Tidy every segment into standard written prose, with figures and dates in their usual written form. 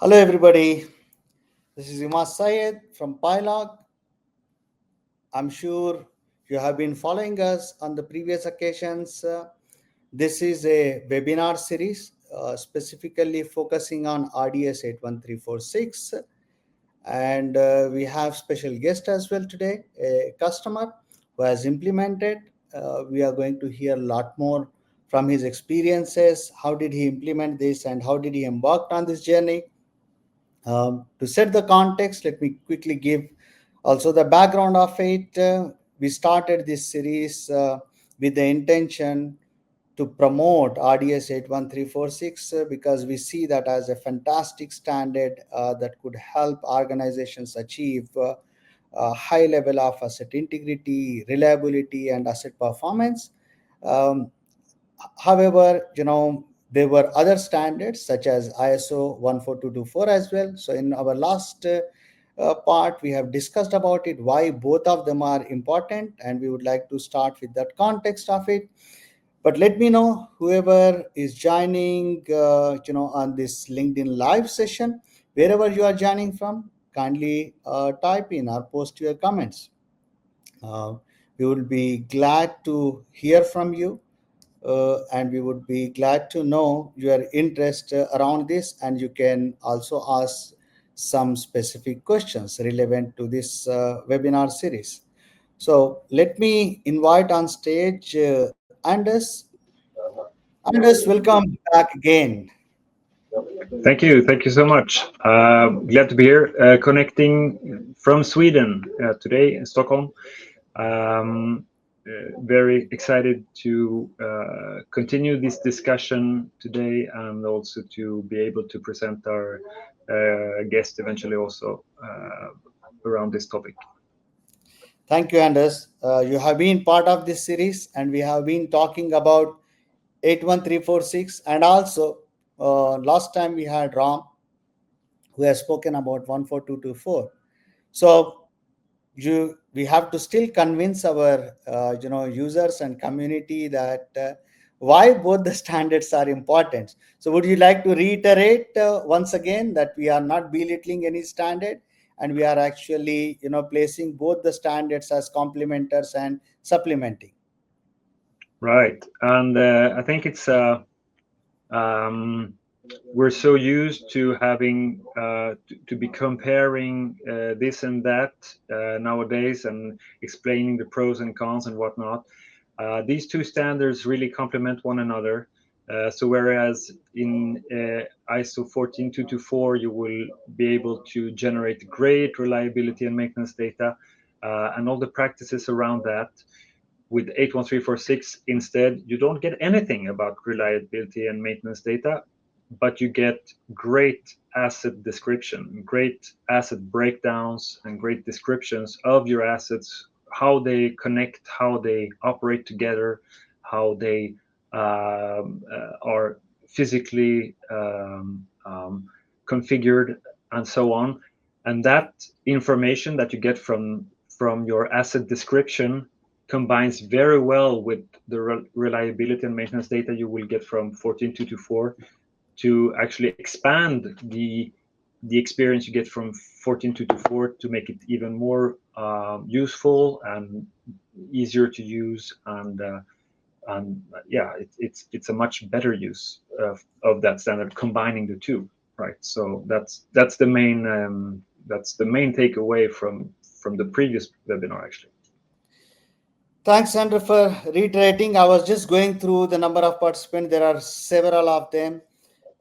Hello, everybody. This is Imad Syed from PiLog. I'm sure you have been following us on the previous occasions. This is a webinar series specifically focusing on RDS 81346. And we have special guest as well today, a customer who has implemented. We are going to hear a lot more from his experiences. How did he implement this and how did he embark on this journey? To set the context, let me quickly give also the background of it. We started this series with the intention to promote RDS 81346 because we see that as a fantastic standard that could help organizations achieve a high level of asset integrity, reliability, and asset performance. Um, However, there were other standards such as ISO 14224 as well. So in our last part, we have discussed about it, why both of them are important, and we would like to start with that context of it. But let me know whoever is joining, on this LinkedIn live session, wherever you are joining from, kindly type in or post your comments. Uh, we will be glad to hear from you, and we would be glad to know your interest around this, and you can also ask some specific questions relevant to this webinar series. So let me invite on stage Anders. Anders, welcome back again. Thank you so much. Glad to be here, connecting from Sweden today in Stockholm. Very excited to continue this discussion today and also to be able to present our guest eventually also around this topic. Thank you, Anders. You have been part of this series, and we have been talking about 81346, and also last time we had Ram, who has spoken about 14224. So we have to still convince our users and community that why both the standards are important. So would you like to reiterate once again that we are not belittling any standard, and we are actually placing both the standards as complementers and supplementing? Right, and I think it's we're so used to having to be comparing this and that nowadays and explaining the pros and cons and whatnot. These two standards really complement one another. So whereas in ISO 14224 you will be able to generate great reliability and maintenance data and all the practices around that, with 81346 instead you don't get anything about reliability and maintenance data, but you get great asset description, great asset breakdowns, and great descriptions of your assets, how they connect, how they operate together, how they are physically configured, and so on. And that information that you get from your asset description combines very well with the reliability and maintenance data you will get from 14224 to actually expand the experience you get from 14224 to make it even more useful and easier to use, and yeah, it's a much better use of that standard, combining the two, right? So that's the main takeaway from the previous webinar, actually. Thanks, Andrew, for reiterating. I was just going through the number of participants. There are several of them,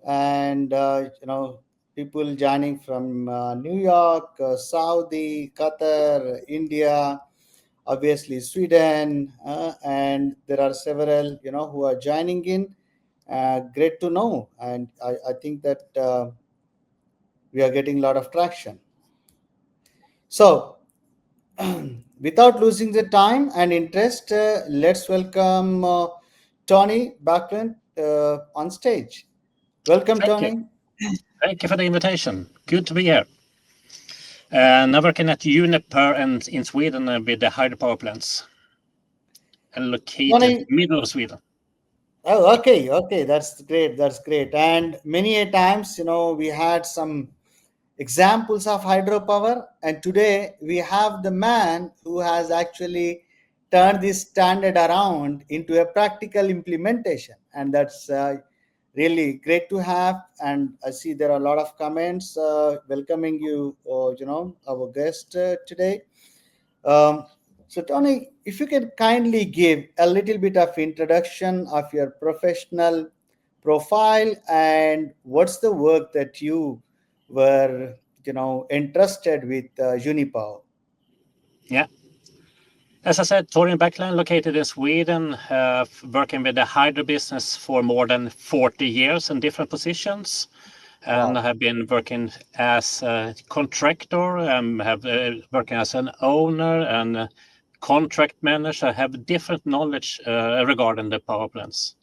and people joining from New York, Saudi, Qatar, India, obviously Sweden, and there are several who are joining in. Great to know, and I think that we are getting a lot of traction. So without losing the time and interest, let's welcome Tony Backlund on stage. Welcome, Thank you. Tony. Thank you for the invitation. Good to be here. Now working at Uniper and in Sweden with the hydropower plants, and located Tony, middle of Sweden. Oh, okay, okay, that's great. That's great. And many a times, we had some examples of hydropower, and today we have the man who has actually turned this standard around into a practical implementation, and that's really great to have. And I see there are a lot of comments welcoming you, our guest today. Um, so, Tony, if you can kindly give a little bit of introduction of your professional profile and what's the work that you were, entrusted with Unipower. Yeah. As I said, Torgny Backlund, located in Sweden, working with the hydro business for more than 40 years in different positions. And Wow. I have been working as a contractor, have working as an owner and contract manager. I have different knowledge regarding the power plants.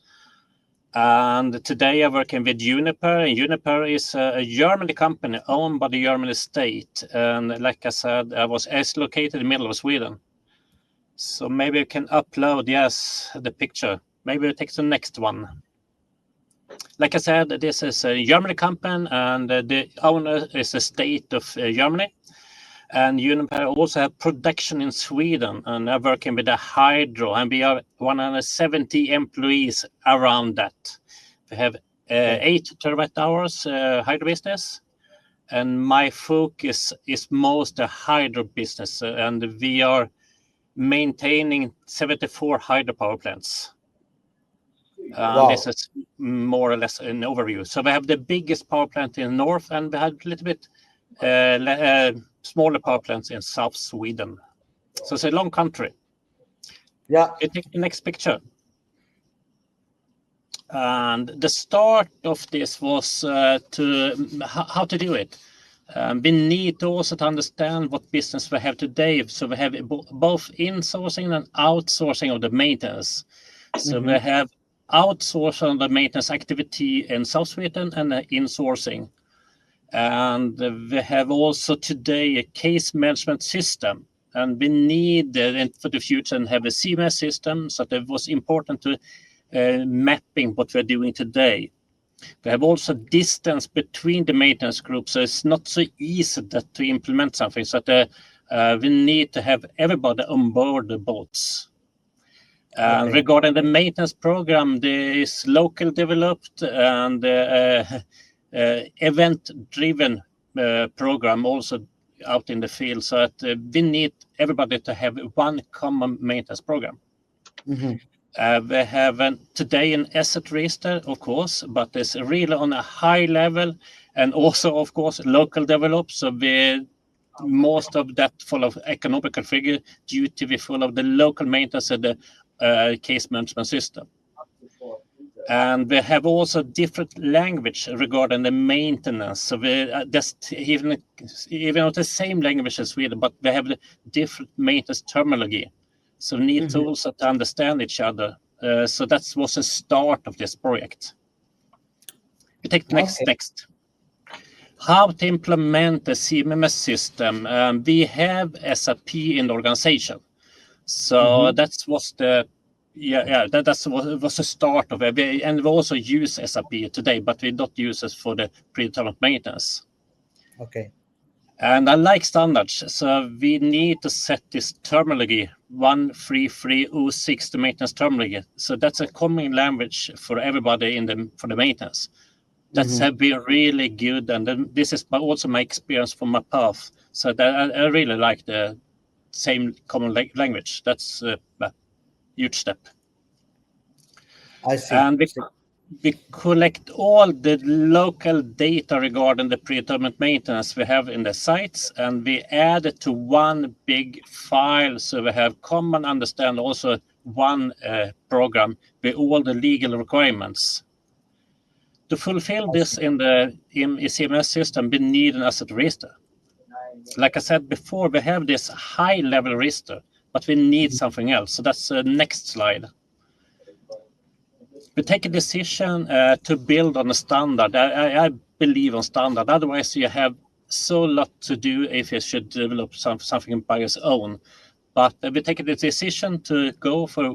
And today I'm working with Uniper. And Uniper is a German company owned by the German state. And like I said, I was located in the middle of Sweden. So maybe you can upload, yes, the picture. Maybe we take the next one. Like I said, this is a German company, and the owner is the state of Germany. And Uniper also have production in Sweden, and I'm working with the hydro, and we are 170 employees around that. We have 8 terawatt hours hydro business, and my focus is most the hydro business, and we are maintaining 74 hydropower plants. Wow. This is more or less an overview. So we have the biggest power plant in the north, and we have a little bit smaller power plants in South Sweden. So it's a long country. Yeah. You take the next picture. And the start of this was how to do it. We need to also to understand what business we have today. So we have both insourcing and outsourcing of the maintenance. So we have outsourcing of the maintenance activity in South Sweden and insourcing. And we have also today a case management system. And we need for the future and have a CMS system. So it was important to mapping what we're doing today. We have also distance between the maintenance groups, so it's not so easy to implement something. So we need to have everybody on board the boats. Regarding the maintenance program, there is local developed and event-driven program also out in the field. So that we need everybody to have one common maintenance program. We have today an asset register, of course, but it's really on a high level, and also, of course, local developed. So most of that full of economical figure due to be full of the local maintenance and the case management system. And we have also different language regarding the maintenance. So we just even not the same language as Sweden, but we have the different maintenance terminology. So we need to also to understand each other. So that was the start of this project. We take the next. How to implement the CMS system. We have SAP in the organization. So that was the was the start of it. And we also use SAP today, but we don't use it for the predetermined maintenance. Okay. And I like standards, so we need to set this terminology 13306, the maintenance terminology. So that's a common language for everybody for the maintenance. That's have been really good, and then this is also my experience from my path. So that I really like the same common language. That's a huge step. I see. And we collect all the local data regarding the predetermined maintenance we have in the sites, and we add it to one big file, so we have common understand also one program with all the legal requirements. To fulfill this in the CMS system, we need an asset register. Like I said before, we have this high level register, but we need something else. So that's the next slide. We take a decision to build on a standard. I believe on standard. Otherwise, you have so lot to do if you should develop something by your own. But we take a decision to go for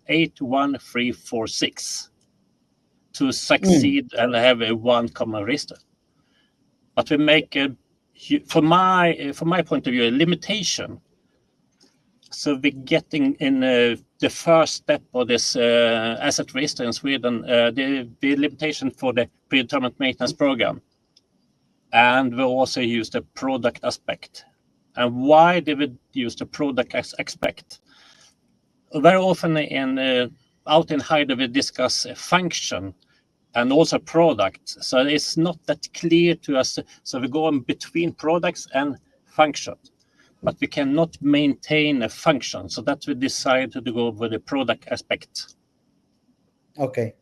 81346. to succeed and have a one common register. But we make from my point of view, a limitation. So we're getting in the first step of this asset register in Sweden, the limitation for the predetermined maintenance program. And we also use the product aspect. And why did we use the product aspect? Very often out in Hydro, we discuss a function and also product. So it's not that clear to us. So we go in between products and functions, but we cannot maintain a function. So that we decide to go with the product aspect. Okay.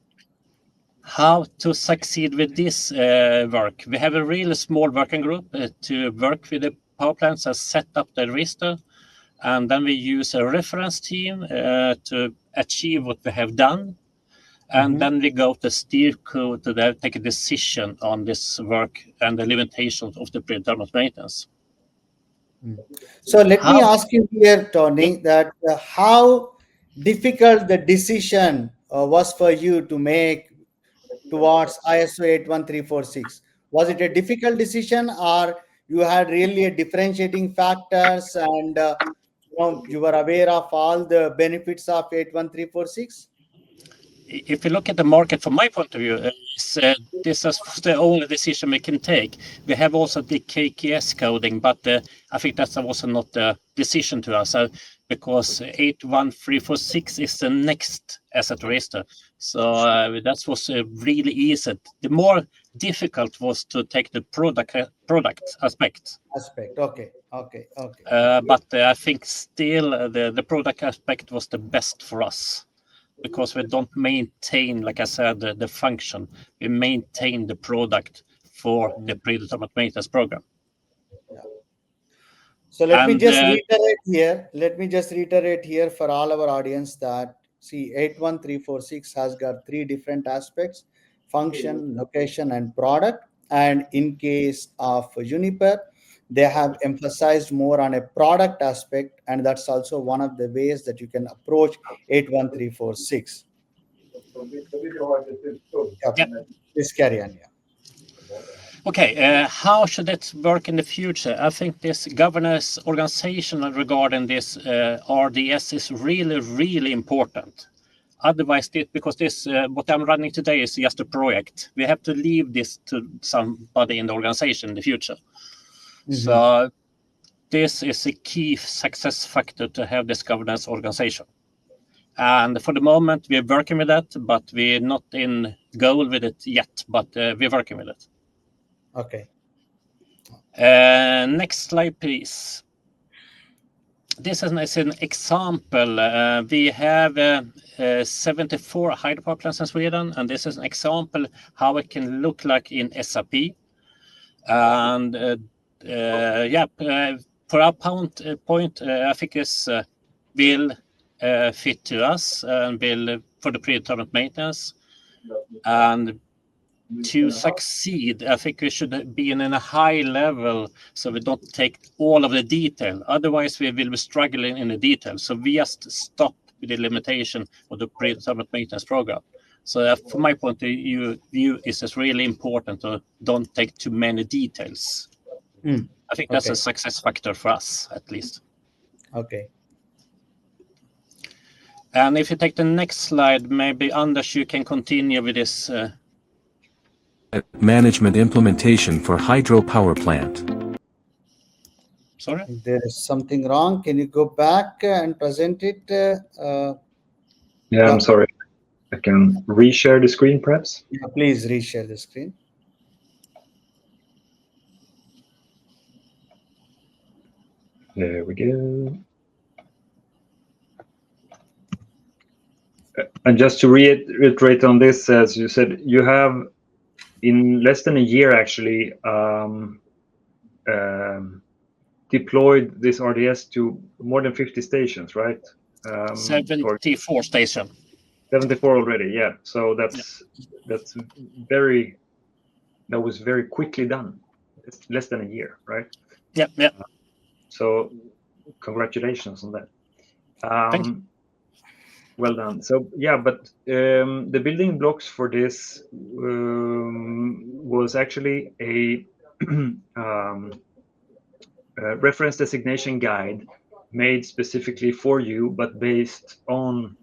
How to succeed with this work? We have a really small working group to work with the power plants and set up the register. And then we use a reference team to achieve what we have done. And then we go to steer code to take a decision on this work and the limitations of the predetermined maintenance. So let me ask you here, Tony, that how difficult the decision was for you to make towards ISO 81346. Was it a difficult decision, or you had really a differentiating factors and you were aware of all the benefits of 81346? If you look at the market from my point of view, this is the only decision we can take. We have also the KKS coding, but I think that's also not a decision to us because 81346 is the next asset register. So that was really easy. The more difficult was to take the product aspect. Okay. But I think still the product aspect was the best for us. Because we don't maintain, like I said, the function. We maintain the product for the predetermined maintenance program. Yeah. So let me just reiterate here for all our audience that see 81346 has got three different aspects: function, location, and product. And in case of Uniper, they have emphasized more on a product aspect, and that's also one of the ways that you can approach 81346. Yep. Please carry on. Yeah. Okay, how should it work in the future? I think this governance organization regarding this RDS is really, really important. Otherwise, because this what I'm running today is just a project. We have to leave this to somebody in the organization in the future. So this is a key success factor to have this governance organization. And for the moment, we're working with that, but we're not in goal with it yet, but we're working with it. Okay. Next slide, please. This is an example. We have 74 hydropower plants in Sweden, and this is an example how it can look like in SAP. And for our point, I think this will fit to us and will for the predetermined maintenance. And to succeed, I think we should be in a high level so we don't take all of the detail. Otherwise, we will be struggling in the detail. So we just stop with the limitation of the predetermined maintenance program. So from my point of view, it's really important to don't take too many details. I think that's a success factor for us, at least. Okay. And if you take the next slide, maybe Anders, you can continue with this. Management implementation for hydropower plant. Sorry? There is something wrong. Can you go back and present it? Yeah, I'm sorry. I can reshare the screen, perhaps. Yeah, please reshare the screen. There we go. And just to reiterate on this, as you said, you have in less than a year actually deployed this RDS to more than 50 stations, right? 74 stations. 74 already, yeah. So that was very quickly done. It's less than a year, right? Yeah. So congratulations on that. Thank you. Well done. So yeah, but the building blocks for this was actually a reference designation guide made specifically for you, but based on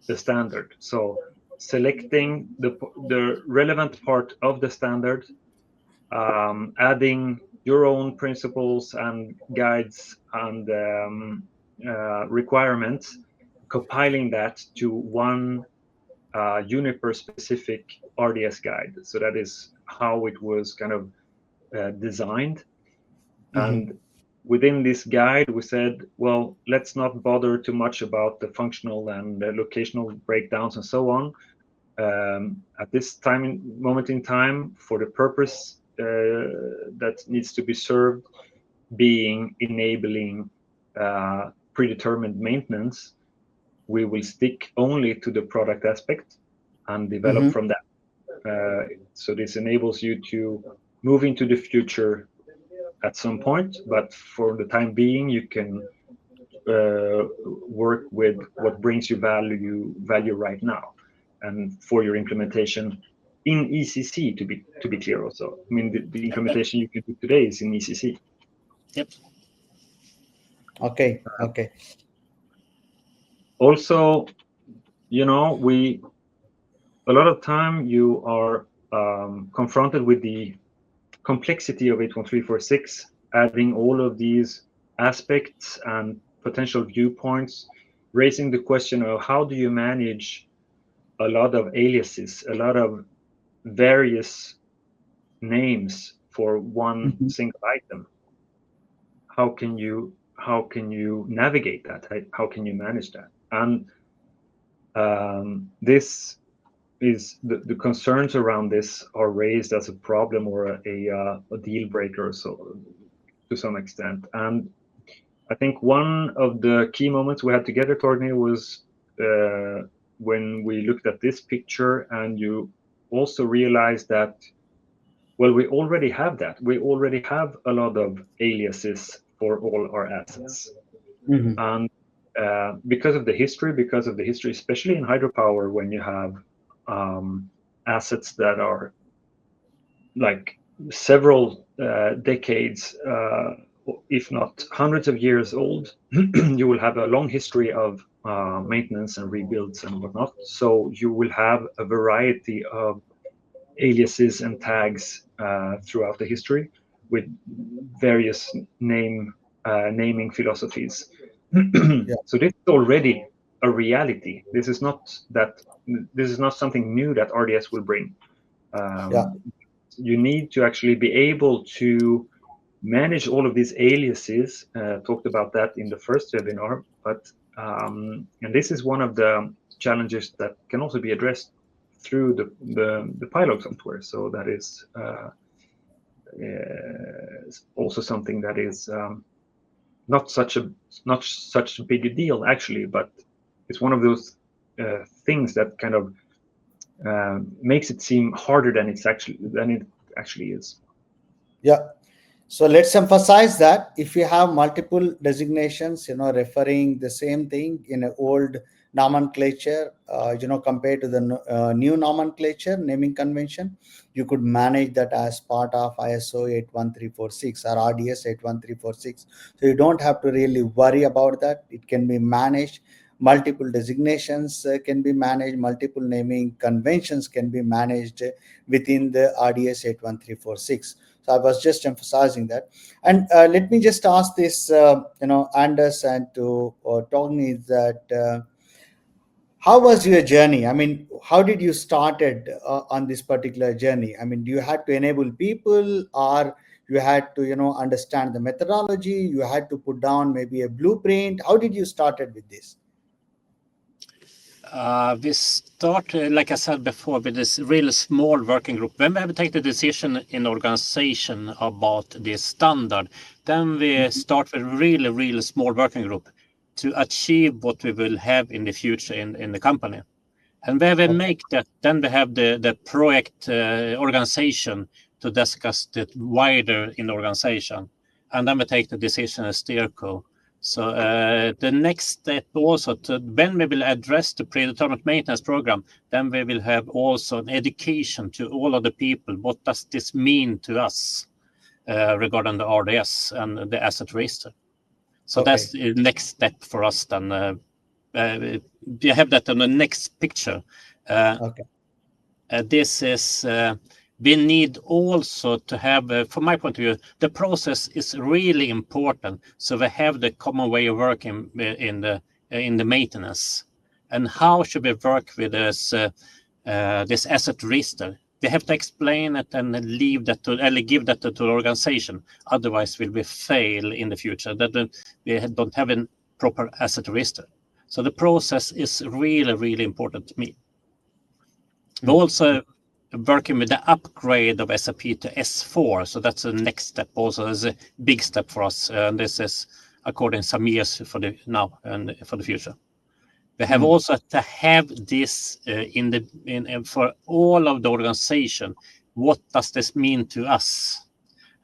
the standard. So selecting the relevant part of the standard, adding your own principles and guides and requirements, compiling that to one Uniper specific RDS guide. So that is how it was kind of designed. And within this guide, we said, well, let's not bother too much about the functional and the locational breakdowns and so on. At this moment in time, for the purpose that needs to be served, being enabling predetermined maintenance, we will stick only to the product aspect and develop from that. So this enables you to move into the future at some point, but for the time being, you can work with what brings you value right now, and for your implementation in ECC, to be clear. Also, I mean the implementation you can do today is in ECC. Yep. Okay. Also, you know, a lot of time you are confronted with the complexity of 81346, adding all of these aspects and potential viewpoints, raising the question of how do you manage a lot of aliases, a lot of various names for one single item. How can you navigate that? How can you manage that? And this is the concerns around this are raised as a problem or a deal breaker, so to some extent. And I think one of the key moments we had together, Torgny, was when we looked at this picture, and you also realized that, well, we already have that. We already have a lot of aliases for all our assets. And because of the history, especially in hydropower, when you have assets that are like several decades, if not hundreds of years old, you will have a long history of maintenance and rebuilds and whatnot. So you will have a variety of aliases and tags throughout the history with various naming philosophies. So this is already a reality. This is not something new that RDS will bring. You need to actually be able to manage all of these aliases. Talked about that in the first webinar, but and this is one of the challenges that can also be addressed through the PiLog software. So that is also something that is not such a big deal actually, but it's one of those things that kind of makes it seem harder than it actually is. Yeah. So let's emphasize that if you have multiple designations, referring the same thing in an old nomenclature, compared to the new nomenclature naming convention, you could manage that as part of ISO 81346 or RDS 81346. So you don't have to really worry about that. It can be managed. Multiple designations can be managed. Multiple naming conventions can be managed within the RDS 81346. So I was just emphasizing that. And let me just ask this, Anders and to Torgny, that how was your journey? I mean, how did you started on this particular journey? I mean, do you had to enable people, or you had to, understand the methodology? You had to put down maybe a blueprint. How did you started with this? We started, like I said before, with this really small working group. When we have taken the decision in organization about this standard, then we start with really, really small working group to achieve what we will have in the future in the company. And when we make that, then we have the project organization to discuss it wider in the organization. And then we take the decision as steerco So the next step also, when we will address the predetermined maintenance program, then we will have also an education to all of the people. What does this mean to us regarding the RDS and the asset register? So that's the next step for us. Then we have that on the next picture. This is. We need also to have, from my point of view, the process is really important. So we have the common way of working in the maintenance. And how should we work with this asset register? We have to explain it and leave that to, or give that to the organization. Otherwise, we will fail in the future. That we don't have a proper asset register. So the process is really, really important to me. We also working with the upgrade of SAP to S4. So that's the next step also. It's a big step for us. And this is according to some years for the now and for the future. We have also to have this for all of the organization. What does this mean to us?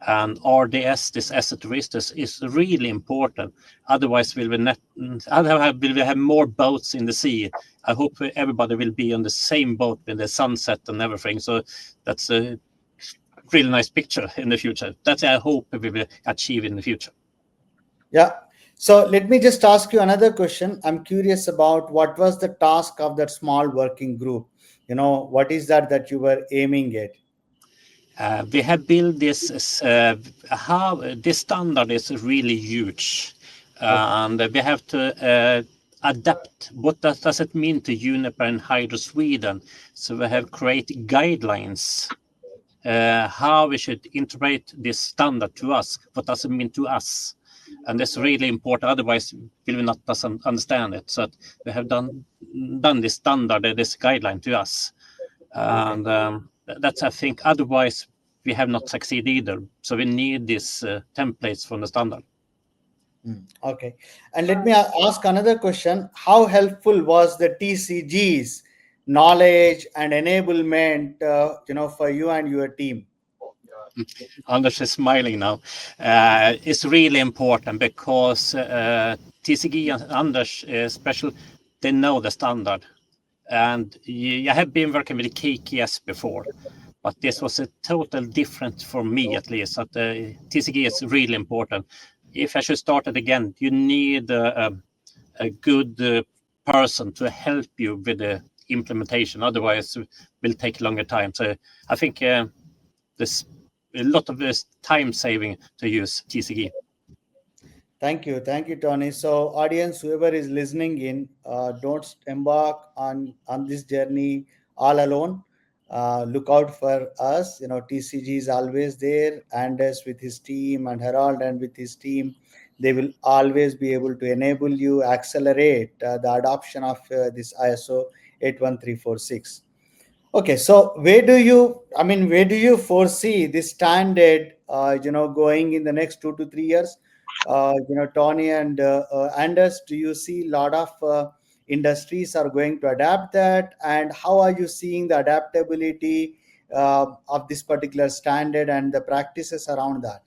And RDS, this asset registers, is really important. Otherwise, will we have more boats in the sea? I hope everybody will be on the same boat with the sunset and everything. So that's a really nice picture in the future. That's I hope we will achieve in the future. Yeah. So let me just ask you another question. I'm curious about what was the task of that small working group? What is that you were aiming at? We have built this, how this standard is really huge. And we have to adapt. What does it mean to Uniper and Hydro Sweden? So we have created guidelines, how we should integrate this standard to us. What does it mean to us? And that's really important. Otherwise, we will not understand it. So we have done this standard, this guideline to us. And that's, I think, otherwise we have not succeeded either. So we need these templates from the standard. Okay. And let me ask another question. How helpful was the TCG's knowledge and enablement, for you and your team? Anders is smiling now. It's really important because TCG and Anders, special, they know the standard. And I have been working with KKS before, but this was a total different for me at least. That TCG is really important. If I should start it again, you need a good person to help you with the implementation. Otherwise, it will take a longer time. So I think there's a lot of this time saving to use TCG. Thank you, Tony. So, audience, whoever is listening in, don't embark on this journey all alone. Look out for us. TCG is always there. Anders with his team and Harold and with his team, they will always be able to enable you, accelerate the adoption of this ISO 81346. Okay, so where do you foresee this standard, going in the next 2 to 3 years? Tony and Anders, do you see a lot of industries are going to adapt that? And how are you seeing the adaptability of this particular standard and the practices around that?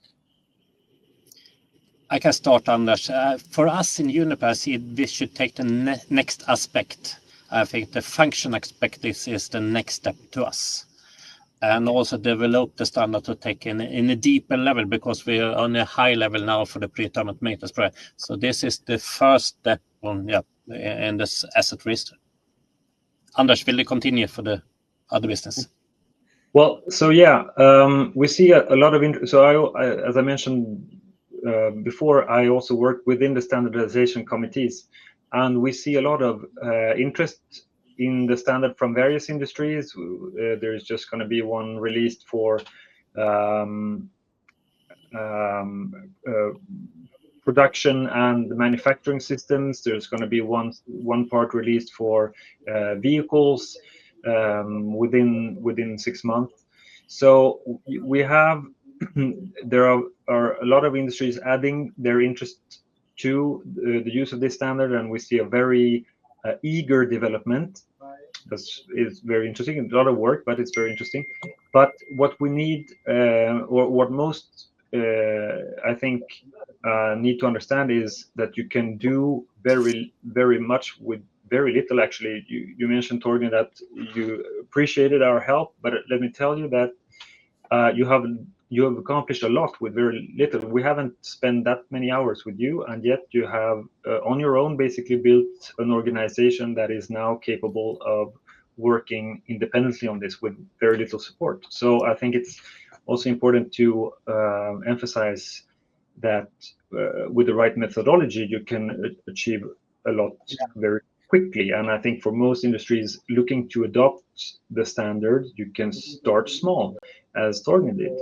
I can start, Anders. For us in Uniper, I see this should take the next aspect. I think the function aspect is the next step to us. And also develop the standard to take in a deeper level, because we are on a high level now for the predetermined maintenance program. So this is the first step in this asset register. Anders, will you continue for the other business? Well, so yeah, we see a lot of interest. So as I mentioned before, I also work within the standardization committees, and we see a lot of interest in the standard from various industries. There's just going to be one released for production and manufacturing systems. There's going to be one part released for vehicles within 6 months. So we have there are a lot of industries adding their interest to the use of this standard, and we see a very eager development. Is very interesting. A lot of work, but it's very interesting. But what we need, or what most I think need to understand is that you can do very much with very little. Actually, you mentioned, Torgny, that you appreciated our help, but let me tell you that you have accomplished a lot with very little. We haven't spent that many hours with you, and yet you have on your own basically built an organization that is now capable of working independently on this with very little support. So I think it's also important to emphasize that with the right methodology, you can achieve a lot very quickly. And I think for most industries looking to adopt the standard, you can start small, as Torgny did.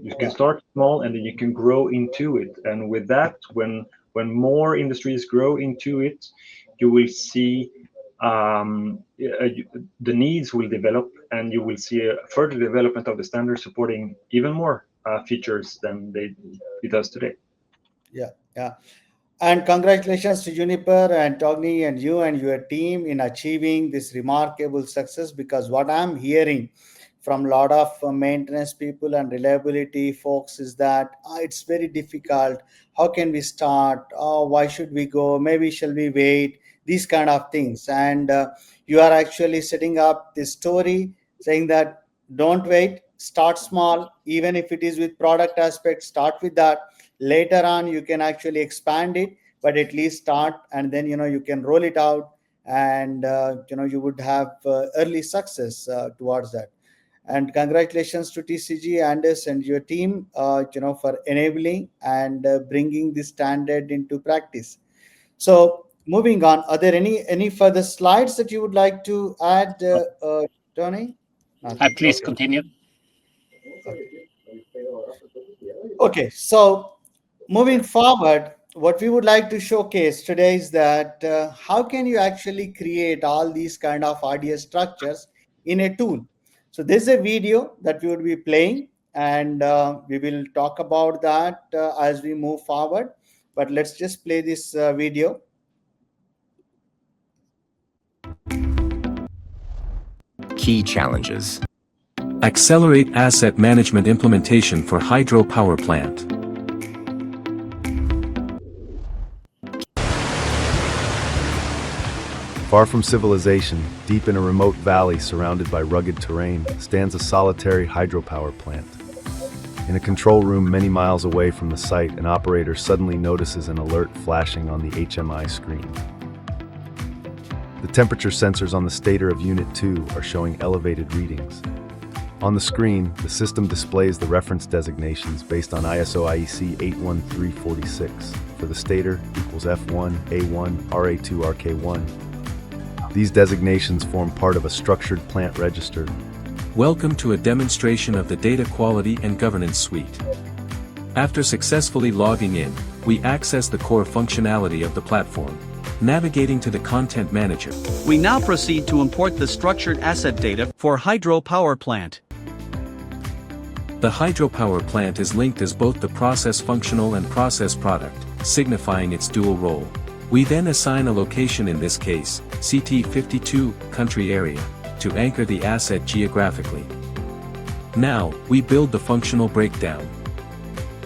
You can start small and then you can grow into it. And with that, when more industries grow into it, you will see the needs will develop, and you will see a further development of the standard supporting even more features than it does today. Yeah. And congratulations to Uniper and Torgny and you and your team in achieving this remarkable success, because what I'm hearing from a lot of maintenance people and reliability folks is that it's very difficult. How can we start? Why should we go? Maybe shall we wait? These kind of things. And you are actually setting up this story saying that don't wait, start small, even if it is with product aspect, start with that. Later on, you can actually expand it, but at least start, and then you can roll it out, and you would have early success towards that. And congratulations to TCG, Anders, and your team, for enabling and bringing this standard into practice. So moving on, are there any further slides that you would like to add, Tony? Please continue. Okay, so moving forward, what we would like to showcase today is that how can you actually create all these kind of RDS structures in a tool. So there's a video that we would be playing, and we will talk about that as we move forward. But let's just play this video. Key challenges. Accelerate asset management implementation for hydropower plant. Far from civilization, deep in a remote valley surrounded by rugged terrain, stands a solitary hydropower plant. In a control room many miles away from the site, an operator suddenly notices an alert flashing on the HMI screen. The temperature sensors on the stator of Unit 2 are showing elevated readings. On the screen, the system displays the reference designations based on ISO IEC 81346 for the stator equals F1, A1, RA2, RK1. These designations form part of a structured plant register. Welcome to a demonstration of the Data Quality and Governance Suite. After successfully logging in, we access the core functionality of the platform, navigating to the Content Manager. We now proceed to import the structured asset data for hydropower plant. The hydropower plant is linked as both the process functional and process product, signifying its dual role. We then assign a location, in this case, CT52, country area, to anchor the asset geographically. Now, we build the functional breakdown.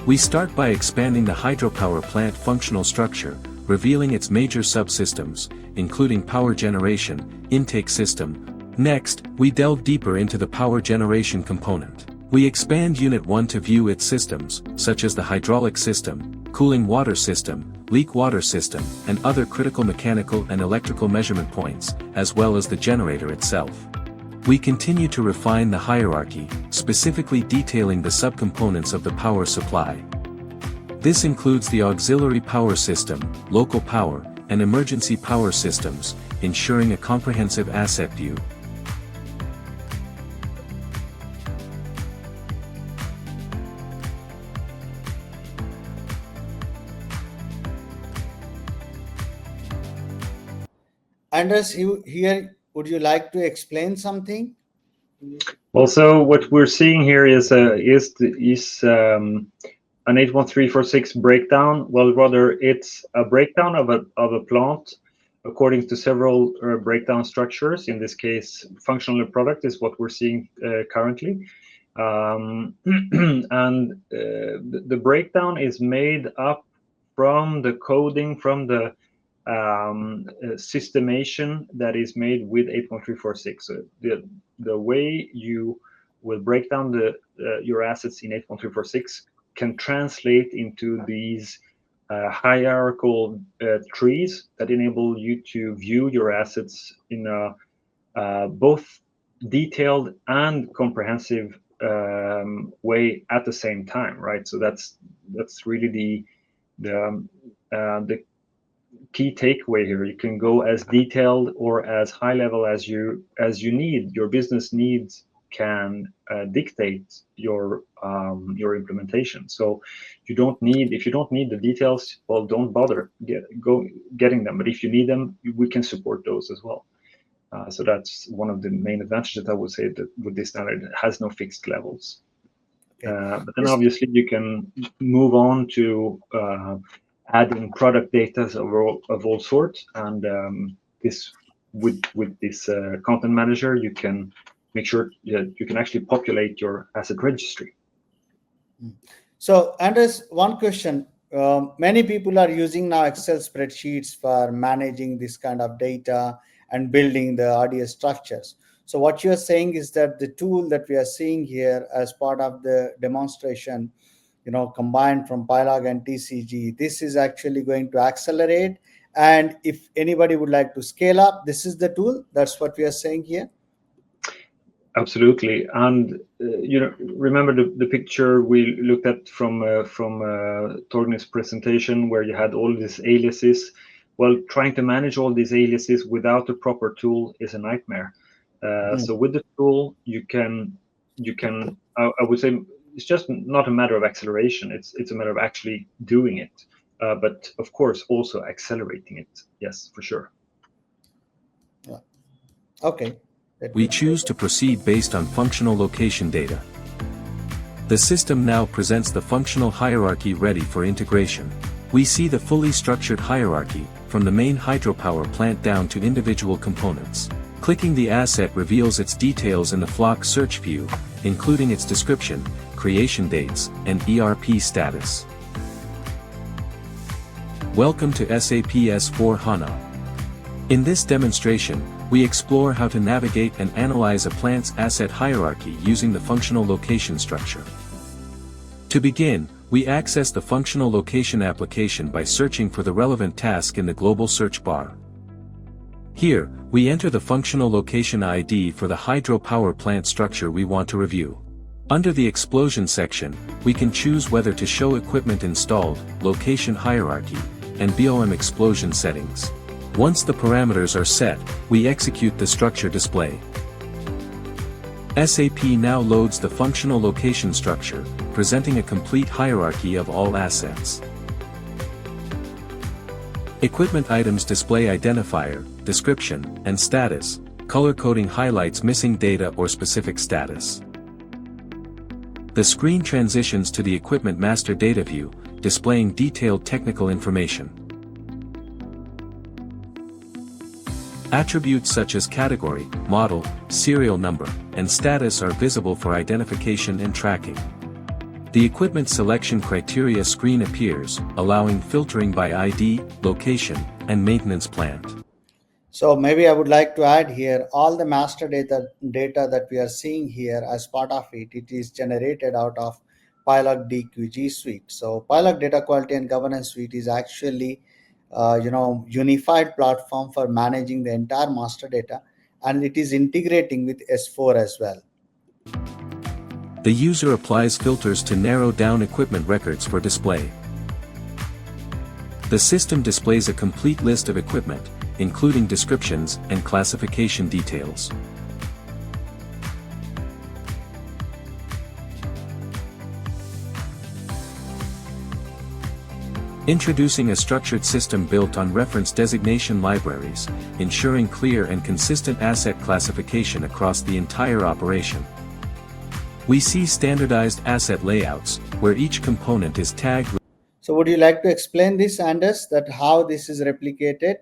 We start by expanding the hydropower plant functional structure, revealing its major subsystems, including power generation, intake system. Next, we delve deeper into the power generation component. We expand Unit 1 to view its systems, such as the hydraulic system, cooling water system, leak water system, and other critical mechanical and electrical measurement points, as well as the generator itself. We continue to refine the hierarchy, specifically detailing the subcomponents of the power supply. This includes the auxiliary power system, local power, and emergency power systems, ensuring a comprehensive asset view. Anders, here, would you like to explain something? Also, what we're seeing here is an 81346 breakdown. Well, rather, it's a breakdown of a plant according to several breakdown structures. In this case, functional product is what we're seeing currently. And the breakdown is made up from the coding, from the systemation that is made with 8.346. So the way you will break down your assets in 8.346 can translate into these hierarchical trees that enable you to view your assets in a both detailed and comprehensive way at the same time, right? So that's really the key takeaway here. You can go as detailed or as high level as you need. Your business needs can dictate your implementation. So if you don't need the details, well, don't bother getting them. But if you need them, we can support those as well. So that's one of the main advantages, I would say, that with this standard, it has no fixed levels. Okay. But then obviously you can move on to adding product data of all sorts, and this with this content manager, you can make sure that you can actually populate your asset registry. So, Anders, one question. Many people are using now Excel spreadsheets for managing this kind of data and building the RDS structures. So what you're saying is that the tool that we are seeing here as part of the demonstration, combined from PiLog and TCG, this is actually going to accelerate. And if anybody would like to scale up, this is the tool. That's what we are saying here. Absolutely, and remember the picture we looked at from Torgny's presentation, where you had all these aliases. Well, trying to manage all these aliases without a proper tool is a nightmare. So with the tool, you can I would say it's just not a matter of acceleration. It's a matter of actually doing it, but of course also accelerating it. Yes, for sure. Yeah. Okay. We choose to proceed based on functional location data. The system now presents the functional hierarchy ready for integration. We see the fully structured hierarchy, from the main hydropower plant down to individual components. Clicking the asset reveals its details in the flock search view, including its description, creation dates, and ERP status. Welcome to SAP S/4HANA. In this demonstration, we explore how to navigate and analyze a plant's asset hierarchy using the functional location structure. To begin, we access the functional location application by searching for the relevant task in the global search bar. Here, we enter the functional location ID for the hydropower plant structure we want to review. Under the explosion section, we can choose whether to show equipment installed, location hierarchy, and BOM explosion settings. Once the parameters are set, we execute the structure display. SAP now loads the functional location structure, presenting a complete hierarchy of all assets. Equipment items display identifier, description, and status. Color coding highlights missing data or specific status. The screen transitions to the equipment master data view, displaying detailed technical information. Attributes such as category, model, serial number, and status are visible for identification and tracking. The equipment selection criteria screen appears, allowing filtering by ID, location, and maintenance plant. So maybe I would like to add here, all the master data that we are seeing here as part of it, it is generated out of PiLog DQG suite. So PiLog Data Quality and Governance Suite is actually unified platform for managing the entire master data, and it is integrating with S4 as well. The user applies filters to narrow down equipment records for display. The system displays a complete list of equipment, including descriptions and classification details. Introducing a structured system built on reference designation libraries, ensuring clear and consistent asset classification across the entire operation. We see standardized asset layouts, where each component is tagged. So would you like to explain this, Anders, that how this is replicated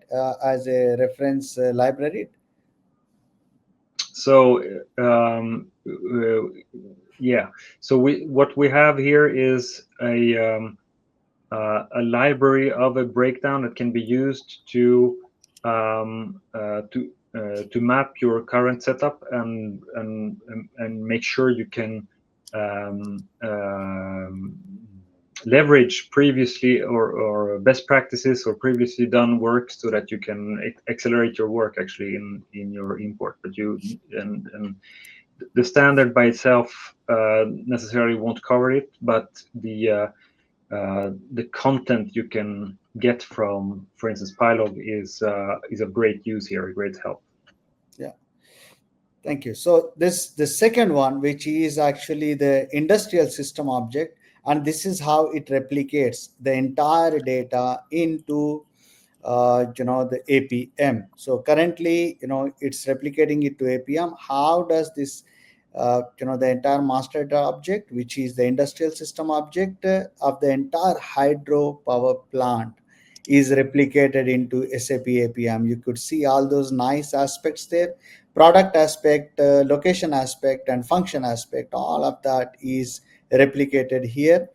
as a reference library? So Yeah. So what we have here is a library of a breakdown that can be used to map your current setup and make sure you can leverage previously or best practices or previously done work so that you can accelerate your work actually in your import. But and the standard by itself necessarily won't cover it, but the content you can get from, for instance, PiLog is of great use here, a great help. Yeah, thank you. So the second one, which is actually the industrial system object, and this is how it replicates the entire data into the APM. So currently, it's replicating it to APM. How does this the entire master data object, which is the industrial system object of the entire hydropower plant, is replicated into SAP APM. You could see all those nice aspects there: product aspect, location aspect, and function aspect. All of that is replicated here.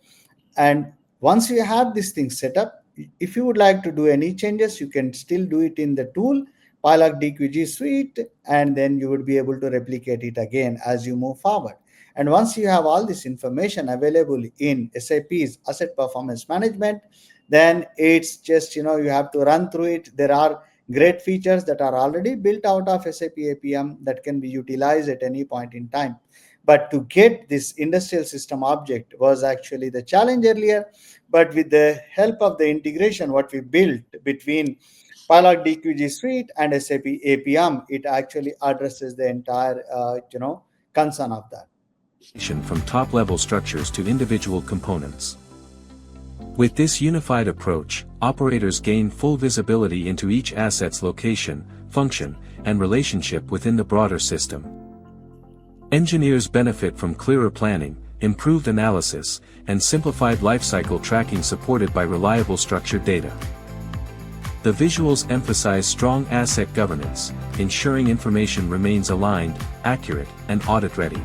And once you have this thing set up, if you would like to do any changes, you can still do it in the tool PiLog DQG suite, and then you would be able to replicate it again as you move forward. And once you have all this information available in SAP's asset performance management, then it's just, you have to run through it. There are great features that are already built out of SAP APM that can be utilized at any point in time. But to get this industrial system object was actually the challenge earlier. But with the help of the integration, what we built between PiLog DQG suite and SAP APM, it actually addresses the entire, concern of that. From top-level structures to individual components. With this unified approach, operators gain full visibility into each asset's location, function, and relationship within the broader system. Engineers benefit from clearer planning, improved analysis, and simplified lifecycle tracking supported by reliable structured data. The visuals emphasize strong asset governance, ensuring information remains aligned, accurate, and audit-ready.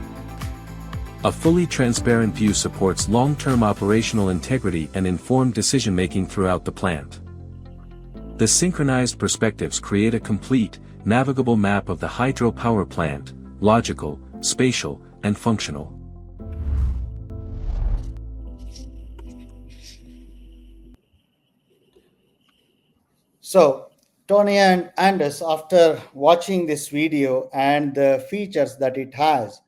A fully transparent view supports long-term operational integrity and informed decision-making throughout the plant. The synchronized perspectives create a complete, navigable map of the hydropower plant, logical, spatial, and functional. So, Tony and Anders, after watching this video and the features that it has,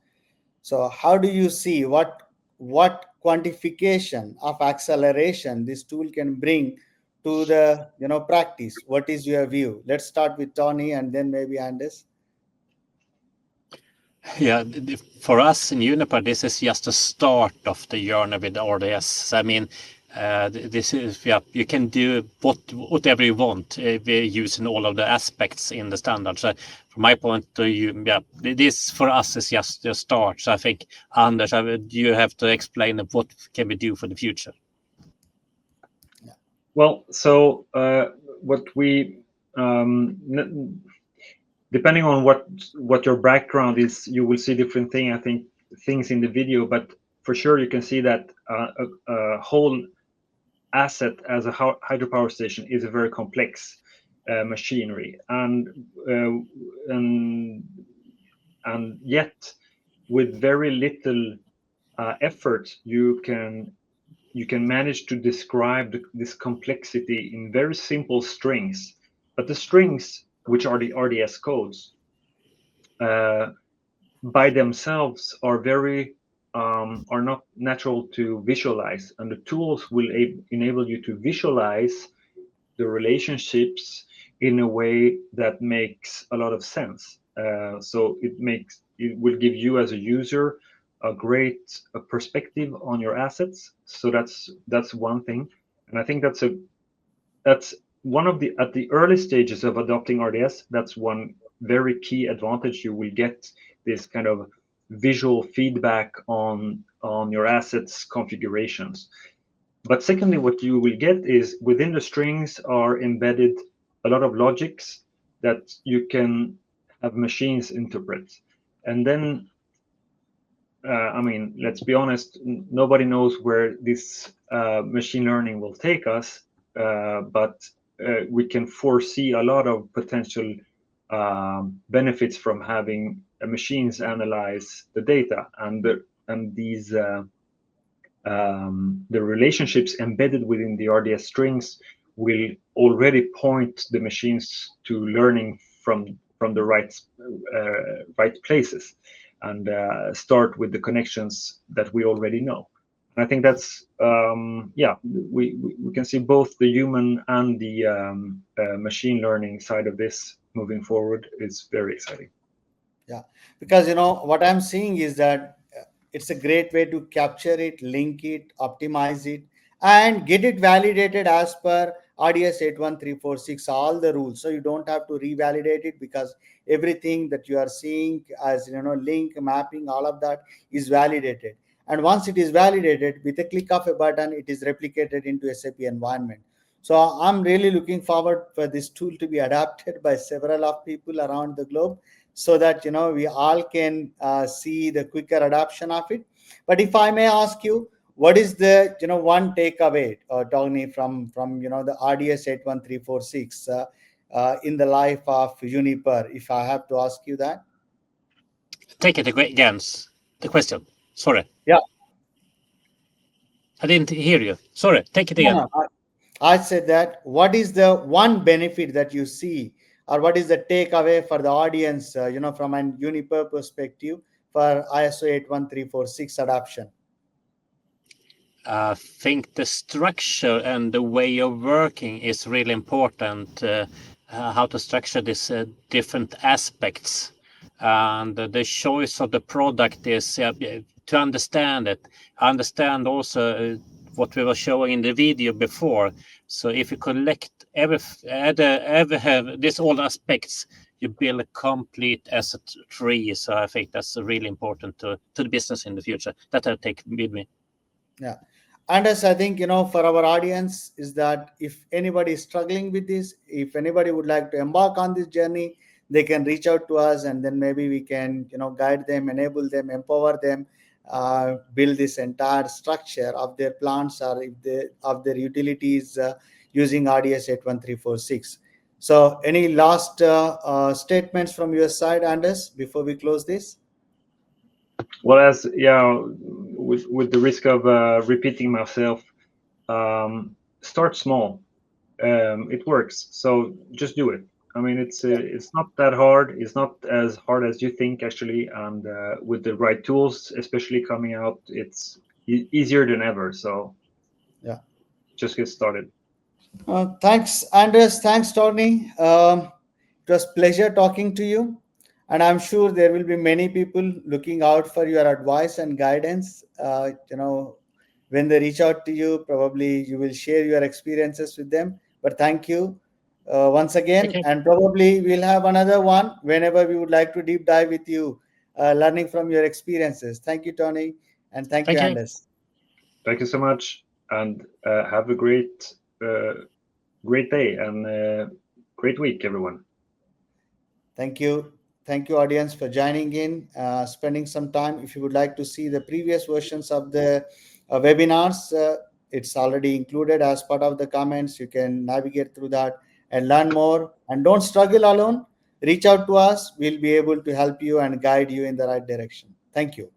so how do you see what quantification of acceleration this tool can bring to the practice? What is your view? Let's start with Tony and then maybe Anders. Yeah, for us in Uniper, this is just the start of the journey with RDS. I mean, this is, you can do whatever you want using all of the aspects in the standard. So from my point of view, this for us is just the start. So I think, Anders, you have to explain what can we do for the future. Well, so what we depending on what your background is, you will see different things in the video. But for sure, you can see that a whole asset as a hydropower station is a very complex machinery, and yet with very little effort, you can manage to describe this complexity in very simple strings. But the strings, which are the RDS codes, by themselves are not natural to visualize, and the tools will enable you to visualize the relationships in a way that makes a lot of sense. So it will give you as a user a great perspective on your assets. So that's one thing, and I think that's one of the, at the early stages of adopting RDS, that's one very key advantage. You will get this kind of visual feedback on your assets configurations. But secondly, what you will get is within the strings are embedded a lot of logics that you can have machines interpret. And then I mean, let's be honest, nobody knows where this machine learning will take us, but we can foresee a lot of potential benefits from having machines analyze the data, and these the relationships embedded within the RDS strings will already point the machines to learning from the right places, and start with the connections that we already know. And I think that's we can see both the human and the machine learning side of this moving forward is very exciting. Yeah, because what I'm seeing is that it's a great way to capture it, link it, optimize it, and get it validated as per RDS 81346, all the rules. So you don't have to revalidate it, because everything that you are seeing as link, mapping, all of that is validated. And once it is validated, with a click of a button, it is replicated into SAP environment. So I'm really looking forward for this tool to be adopted by several of people around the globe, so that we all can see the quicker adoption of it. But if I may ask you, what is the one takeaway, Torgny, from the RDS 81346 in the life of Uniper, if I have to ask you that? Take it again, the question. Sorry. Yeah, I didn't hear you. Sorry, take it again. no, I said that what is the one benefit that you see, or what is the takeaway for the audience, from an Uniper perspective for ISO 81346 adoption? I think the structure and the way of working is really important. How to structure these different aspects, and the choice of the product is to understand it. Understand also what we were showing in the video before. So if you collect every have these all aspects, you build a complete asset tree. So I think that's really important to the business in the future. That I'll take with me. Yeah. And as I think, for our audience, is that if anybody is struggling with this, if anybody would like to embark on this journey, they can reach out to us, and then maybe we can, guide them, enable them, empower them, build this entire structure of their plants, or of their utilities using RDS 81346. So any last statements from your side, Anders, before we close this? Well, with the risk of repeating myself, start small. It works, so just do it. I mean, it's not that hard. It's not as hard as you think, actually, and with the right tools, especially coming out, it's easier than ever. So yeah, just get started. Thanks, Anders. Thanks, Torgny. It was pleasure talking to you. And I'm sure there will be many people looking out for your advice and guidance. When they reach out to you, probably you will share your experiences with them. But thank you once again. Okay. And probably we'll have another one whenever we would like to deep dive with you, learning from your experiences. Thank you, Tony. And thank you, Anders. Thank you so much. And have a great day and great week, everyone. Thank you. Thank you, audience, for joining in, spending some time. If you would like to see the previous versions of the webinars, it's already included as part of the comments. You can navigate through that and learn more. And don't struggle alone. Reach out to us. We'll be able to help you and guide you in the right direction. Thank you.